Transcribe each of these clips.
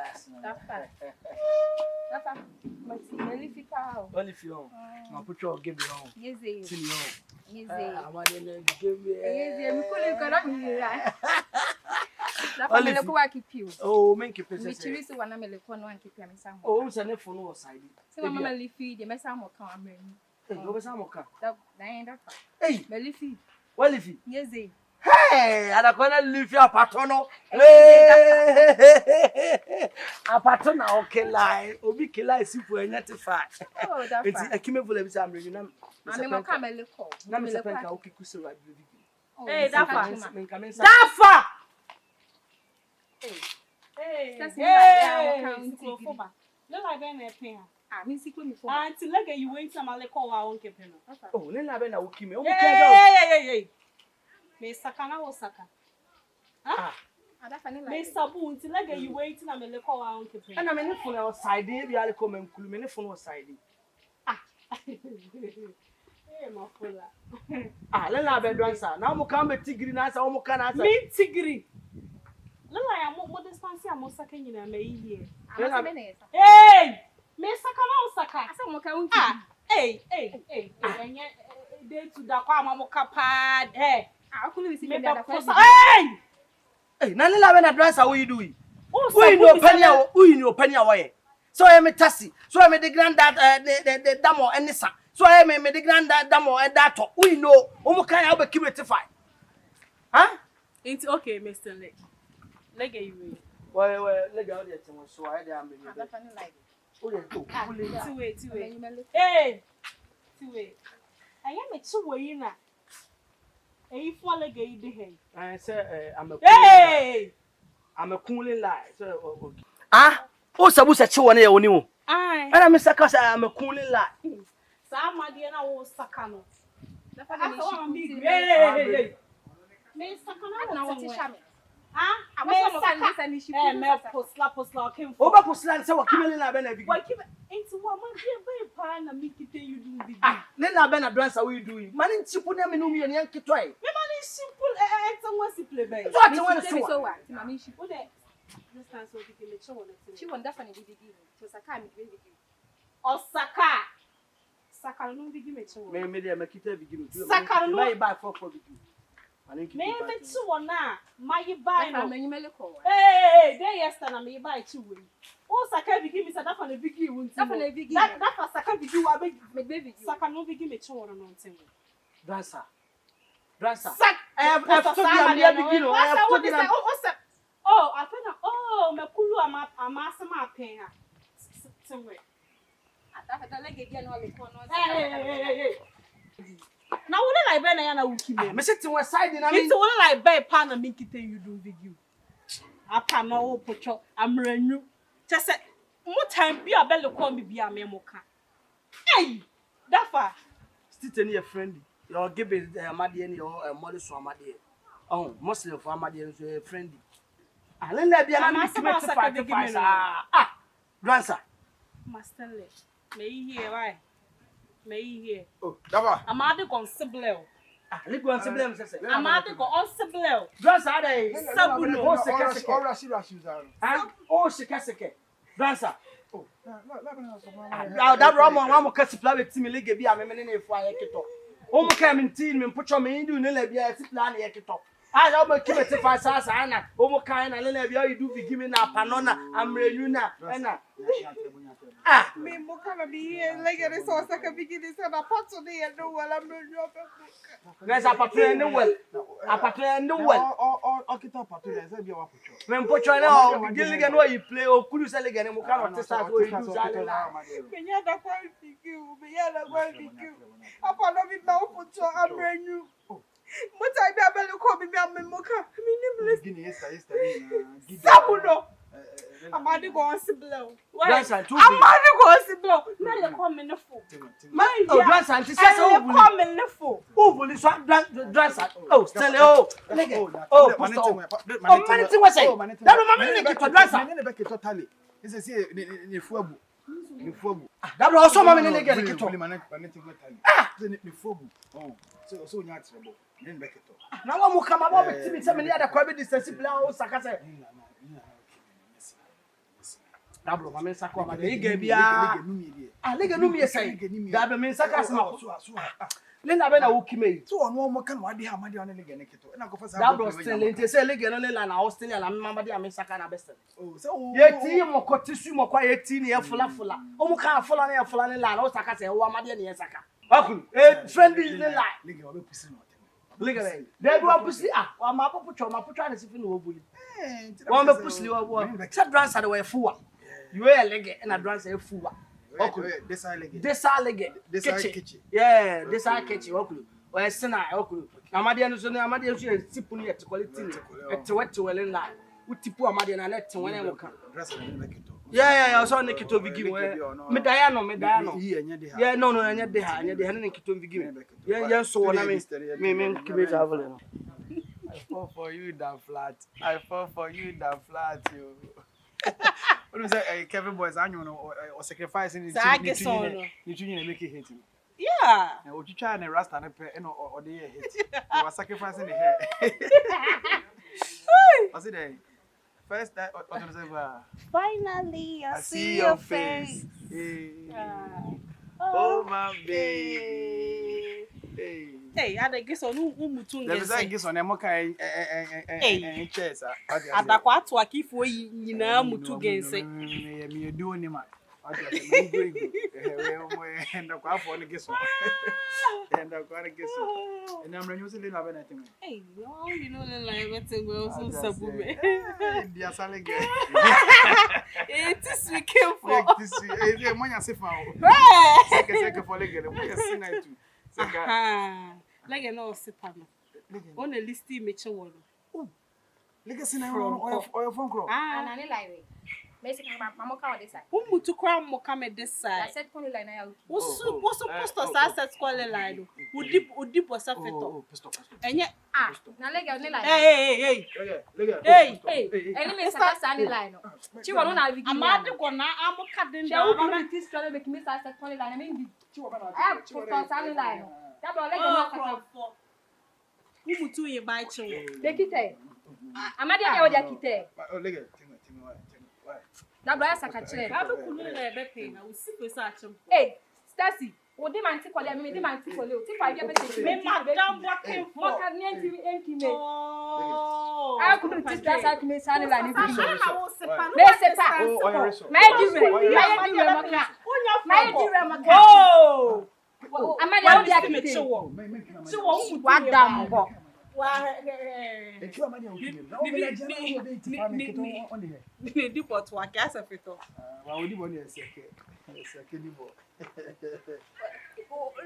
glass. That's but see, Only if you own. My put your give you on. Yes, I want to give me. yes, only if I keep you. Oh, make you pay. Which is one I'm a little one keep me some. Oh, it's an phone or side. So I'm a leafy, the mess I'm coming. Over some more. Hey, Melify. Well, if you. Yes, Hey, and I'm gonna leave your patrono. Hey, a patrona, okay, lie. Obi kila is super notified. Oh, that's it's a chemical of some reason. I'm a camel call. Namisa Penka, okay, Kusura. Hey, that's Dafa! Hey, that's no, I been a pain. I'm secretly for Until like you wait some other call our own captain. Oh, then I've been a wookie. Hey, Miss Sakana or Saka. Ah, Miss Sabu, until like you wait and I'm a call our own captain. and I'm in the phone outside. We are coming, Kulumini phone outside. Ah, hey, my fuller. Ah, let me have a dancer. Now, I'm coming to Tigri, and I'm going to me Tigri. No, I am more fancy. I'm more sucking in a may. Hey, Miss Sakana or Saka. Ah, hey, day to the Kwama Capad. Hey, I couldn't see me. Hey, Nani Laven address, how you doing? Who in your penny away? So I am a tassi. So I made the granddad, the damo, and the son. So I made the granddad damo and that. We know. Can I keep it fine? Huh? It's okay, Mr. Leg. Leg you. Well, leg out there. So I am like it. Hey, I am a two-way now. Hey, for leg I say, I'm a cooling lie. So, ah, oh, Sabusa Chuane on you. Aye, And I'm Mr. Casa, I'm a cooling lie. Some my dear, I was Sakano. Hey, Miss Sakano, now what is shamming? Ah, I was and she postla came for Bapuslan, so Kimmelin Abenabi. It's one man here by pan and make it you do. Ah, then I've been a dress. How you doing? Man, it's you put them in Umi and Yankee toy. My man is simple and someone simple. What you want to so say? what? Mammy, she What that? This time so we can show she won't definitely be given to Saka with you. Osaka. Saka no be given to May maybe I make it every given to Saka no buy for you. Maybe two or now. My buy no. Hey, there yesterday I may buy two. Oh, Saka be give me that for the big you. That for Saka be you. I beg baby. Saka no be give me two or nothing. Dancer. Dancer. I have to begin. Oh, I think oh, me kulu ama sama pen ha. Somewhere. Ata leg again all the corner. Hey. Now what like be na wuki me. Me sit one side na me. It's what like be pa na me kite you do video. Apa na wo pocho amranyu. Just say mo time bi abele call me bi amemoka. Hey, that far. Still any friendly. Your give it amade any or model so amade. Oh, Muslim for amade so friendly. I let there be an amazing ah, dancer. Master Le. May hear why? May hear. Oh, Dava. Amade gon siblel. Ah, look one sibling say. Amade gon on siblel. Dancer dey. Sabuno. Oh, sekaseke. Ah, oh, sekaseke. Dancer. Oh, that Roman one mo kasi plan with me league bi amemene na efu ayeketo. O mo ka me tin me pocho me ndu ne la bia si plan ayeketo. I don't make you to find Sasana, Omo kind and let you do be giving up Panona, Amreluna, and ah, me Mokana be here, like a resource I can begin this and a pot today and no well, I'm not your book. There's a patrol in the well, a patrol in the well, or Kita patrol, as your patrol. When Pocho now, Gilligan, where you play or could you sell again and Mokana to start where you do that. Piana quality, Piana quality. Upon of it now, Pocho, I'm brand new. What I be able to call me Moka? I mean, Sabuno. I'm going to go on Siblo. I'm going to go on Siblo. Now you're coming the fool. My grandson, she says, oh, coming the fool. Oh, will this one dress? Oh, still, oh, oh, manity was saying, that woman get to dress. I never get totally. This is here in Fubu. That was also my name again. Ah, oh, so not trouble. Now I'm come about with me. Some other quite distance. Sakasa. Dablo ma mensaka ma de ga bia lega no me say da be mensaka se ma le na be na wukime so ono mo kan wade ha made ono lega ne keto na go fa sa Dablo still inte say lega no le la na hostel na mama de mensaka na best oh so ye ti mo ko tisu mo kwa ye ti ne ye fula o mo kan fula ne la na o saka se wo amade ne ye saka akulu friend is the lie lega obe pusi no lega dey dey do pusi wa ma popotwa na sifi no obuli wa me pusi wa sa dransa de we fuwa you a lega na dransa e fuwa okulu this lega kitchen yeah this kitchen okulu o esena okulu amade no so na amade so e tipu no yet quality ni etewete wele na utipu amade na let wele mo kan yeah so na kito bigi me daya no yeah no anya de ha ne kito bigi me yeah so na me kibe travel no I fall for you that flat yo what was that Kevin boys anyo no or sacrificing ni tuni na make it hit Yeah. and what you try na rasta na pe no or the hit you are sacrificing the hair was it there first that Finally, I see your face. Oh my baby. Hey, I guess on umutu ngese. There is guess on emoka chairs. Adakwa atu akifo nyina mutu gense. Me do ni ma. And kwa afọ ni guess. And kwa ni guess. And I'm ready to say na be na thing. Hey, no, you know like wetin go so sabu me. Dia sale ge. This we came for. This we mo nya se fa o. Seke for lege mo ya se na tu. Seka. Lege no se pa no. On a list me che wo no. Lege se na o phone call. Ana ni live. Basically, mama ka this side. Umutu kwa mmoka me this side. I said phone line na ya. Wosu posto sa set call line. Udi posta feto. Enye na lega ni line. Hey. Any me sa ni line no. Chi wo no na bigi. Amade ko na amuka den da. She wo this struggle make me sa set call line. I mean chi wo na. Posto sa ni line no. Da bro lega na ka. Umutu ye bai chewo. De kite. Amade ya wo dia kite. Lega Da bro ya saka chire. Abu kunu na ebe pe na usi pe sa achim. Hey, Stacy, wo di man ti kole, me di man ti kole. Ti fa bia be te. Me madam working for. Mo ka ni enti me. Oh. I couldn't teach that I can say la ni bi. Me se pa. My di maka. Oh. Amade o dia ki te. Chiwo umutu Wa dam bo. Di pot wa ka sa feto. Wa odi bo ni eseke ni bo.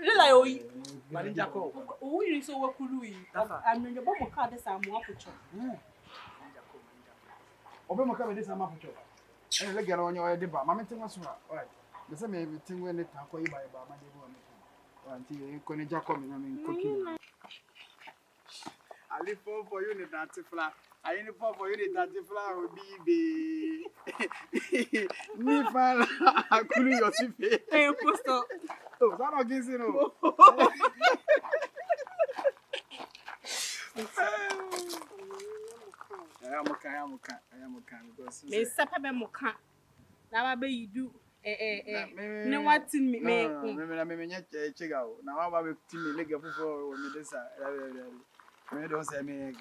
Lila yo yi. Mari jako. O yiri so wakulu yi. Amenyo bo mo ka de sa mo apocho. Obe mo ka be de sa ma apocho. E le gero onyo e de ba. Ma me tin waso a. Right. De se me tin we ne ta ko yi ba ma de bo me. Wa nti e ko ne jako me na me koki. I live for you in that flat. I ain't for you in that flower, baby. Me fan, I couldn't your sife. Hey, posto. Oh, that against you know. I am okay. Me sepa be moka. Na ba be yidu. Ne watin me. Me nya Chiga. Na wa ba be ti me lega fufo o me desa. Me don't say me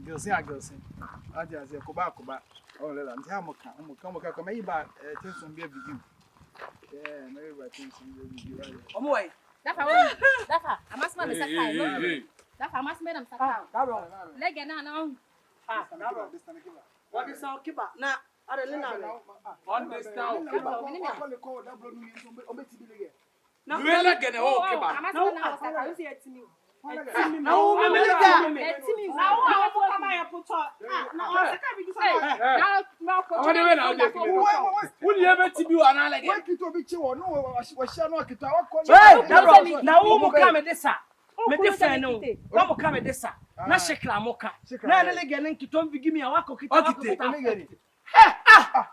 girls. I just say koba. Oh, let am tell moka come me ba tension be begin. Yeah, me ba tension be begin. Omo wai Dafa, amasma me saka. Dafa amasma me saka. Dablo Lega na na. Dablo what is our kiba na are le na on this now na we lega na o kiba Amasma na saka. You see etimi. na o me lega Etimi. Na o ko kama ya puto. Na o saka bi du so. Na ko. o de we na o de wo ni ebe ti bi wa na lega Why kito bi chiwo no wa share no kito wa ko. hey Dablo na o mo ka me desa me de fa no wa mo ka me desa na shekla mo ka na le lega na kitom bigi mi awako kita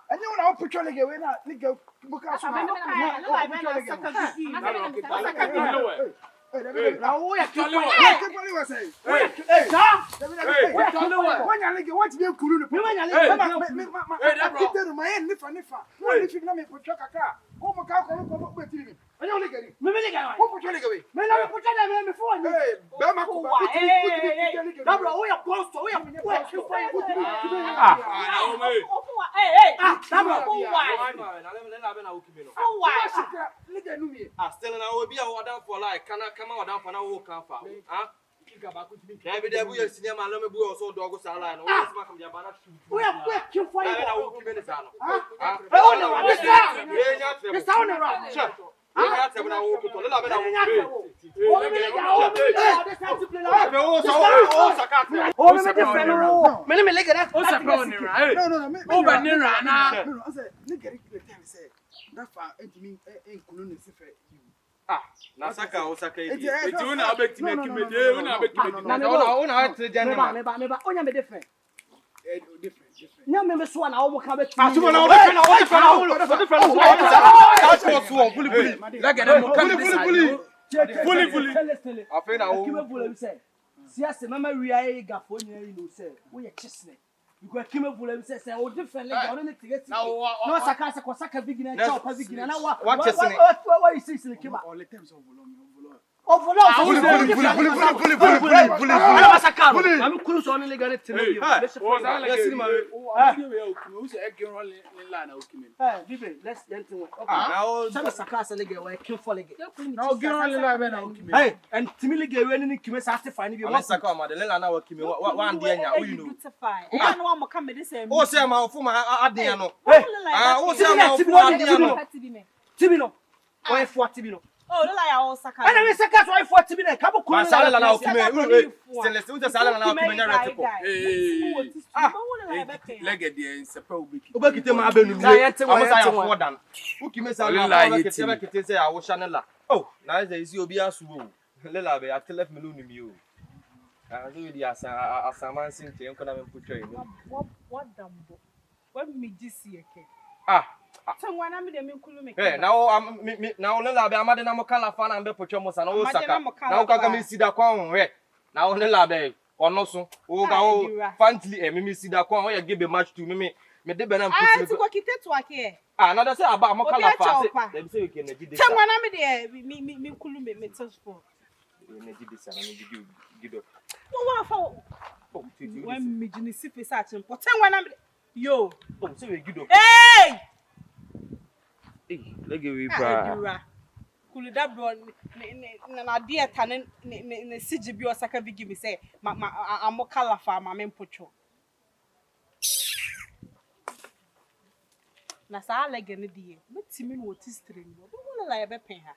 And you know put your leg away now. Nigga, book out. Now we are Tell you what. Hey, still now will be a water for like can I come out for now walk out for every day we are seeing my lemon boy also dog salad and always come the banana shoot. we are quick for you. Nasaka Osaka. It's when I bet me when I bet different. No, me so na o mo ka bet. Because Kima Bulem says, "Oh, different. I don't need to get no Sakasa, Kosaka beginner, Chopper beginner. What you see in the Kima? All the terms of I'm close on the gun to you. Let's gentlemen. Now, Sakasa Lega, where kill for Lega. Now, get on the line. Hey, and Timmy get any Kimas has to find you. What's a comma? The Lena will kill me 1 day. I don't want to come with this. Oh, say my for my Adiano. Tibino. Why for Tibino? Oh, the lie all Saka. And I said, "Why for Tibino? Come on, Salad now, Celeste, the salad now, leg at the end, suppose we oh, now is you be a swoon. Lila be at left Meluni you. I do the as a man sing to put What dumbo? What me this year? Someone I'm the now Lila be a madam Calafan and Bepochomos and Osaka. Now come see the corn. Now Lila be or no so. Oh, fancy and Mimi see the corn where you give a match to me. Me de benam pusi ko kite to ake another say about Mokala fa dem say we can give this someone am there me kulu me transport me give this and me give it no wa fa when me jini sipe sa chimpo someone am yo oh say we give it hey let give we bra kulu da bro na dieta ne siji bi osaka bi give me say Mokala fa ma me mpocho na sa leg ne die metimi no otistre ni obo mo la ya be pen ha